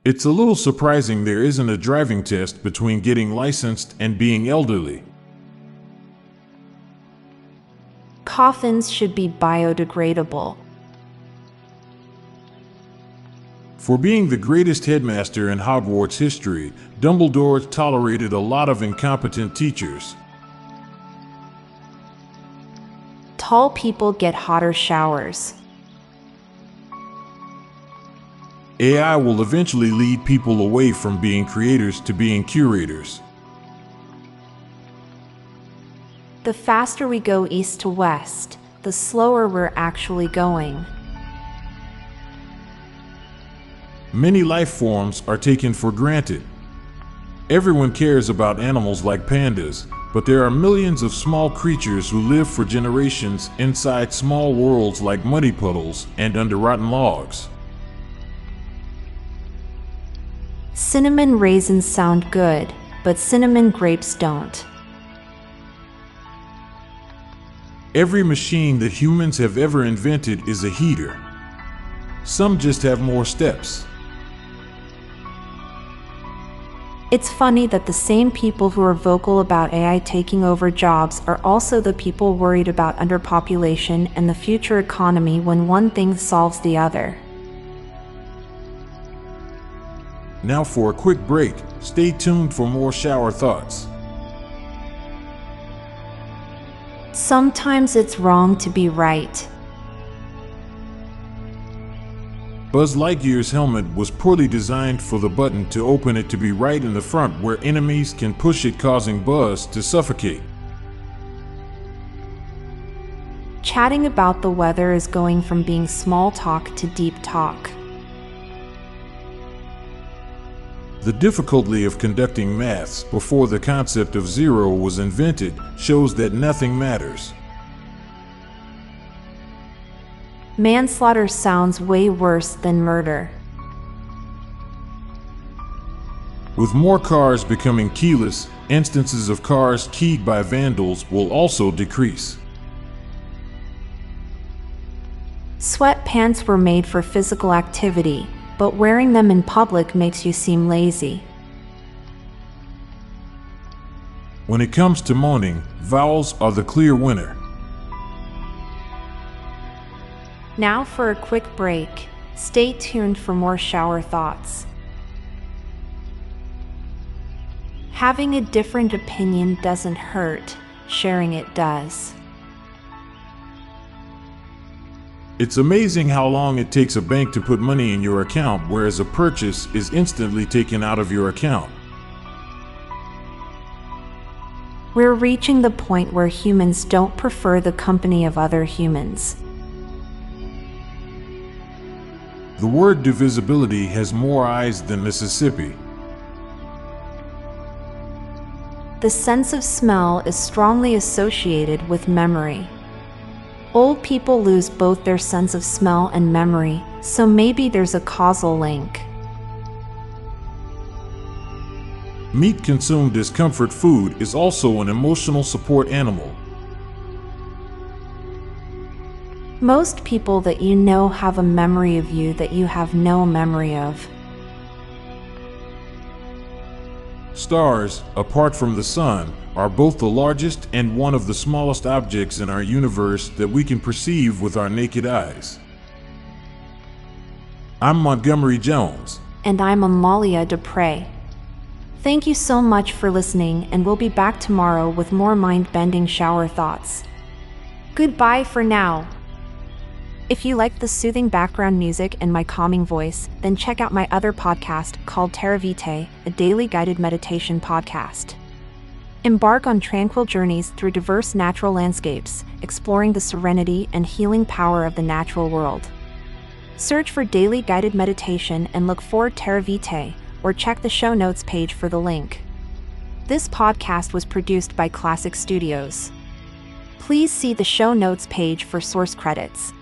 It's a little surprising there isn't a driving test between getting licensed and being elderly. Coffins should be biodegradable. For being the greatest headmaster in Hogwarts history, Dumbledore tolerated a lot of incompetent teachers. Tall people get hotter showers. AI will eventually lead people away from being creators to being curators. The faster we go east to west, the slower we're actually going. Many life forms are taken for granted. Everyone cares about animals like pandas, but there are millions of small creatures who live for generations inside small worlds like muddy puddles and under rotten logs. Cinnamon raisins sound good, but cinnamon grapes don't. Every machine that humans have ever invented is a heater. Some just have more steps. It's funny that the same people who are vocal about AI taking over jobs are also the people worried about underpopulation and the future economy when one thing solves the other. Now for a quick break, stay tuned for more shower thoughts. Sometimes it's wrong to be right. Buzz Lightyear's helmet was poorly designed for the button to open it to be right in the front where enemies can push it, causing Buzz to suffocate. Chatting about the weather is going from being small talk to deep talk. The difficulty of conducting maths before the concept of zero was invented shows that nothing matters. Manslaughter sounds way worse than murder. With more cars becoming keyless, instances of cars keyed by vandals will also decrease. Sweatpants were made for physical activity, but wearing them in public makes you seem lazy. When it comes to moaning, vowels are the clear winner. Now for a quick break. Stay tuned for more shower thoughts. Having a different opinion doesn't hurt, sharing it does. It's amazing how long it takes a bank to put money in your account, whereas a purchase is instantly taken out of your account. We're reaching the point where humans don't prefer the company of other humans. The word divisibility has more eyes than Mississippi. The sense of smell is strongly associated with memory. Old people lose both their sense of smell and memory, so maybe there's a causal link. Meat consumed as comfort food is also an emotional support animal. Most people that you know have a memory of you that you have no memory of. Stars, apart from the sun, are both the largest and one of the smallest objects in our universe that we can perceive with our naked eyes. I'm Montgomery Jones. And I'm Amalia Dupre. Thank you so much for listening, and we'll be back tomorrow with more mind-bending shower thoughts. Goodbye for now. If you like the soothing background music and my calming voice, then check out my other podcast called Terra Vitae, a daily guided meditation podcast. Embark on tranquil journeys through diverse natural landscapes, exploring the serenity and healing power of the natural world. Search for daily guided meditation and look for Terra Vitae, or check the show notes page for the link. This podcast was produced by Klassic Studios. Please see the show notes page for source credits.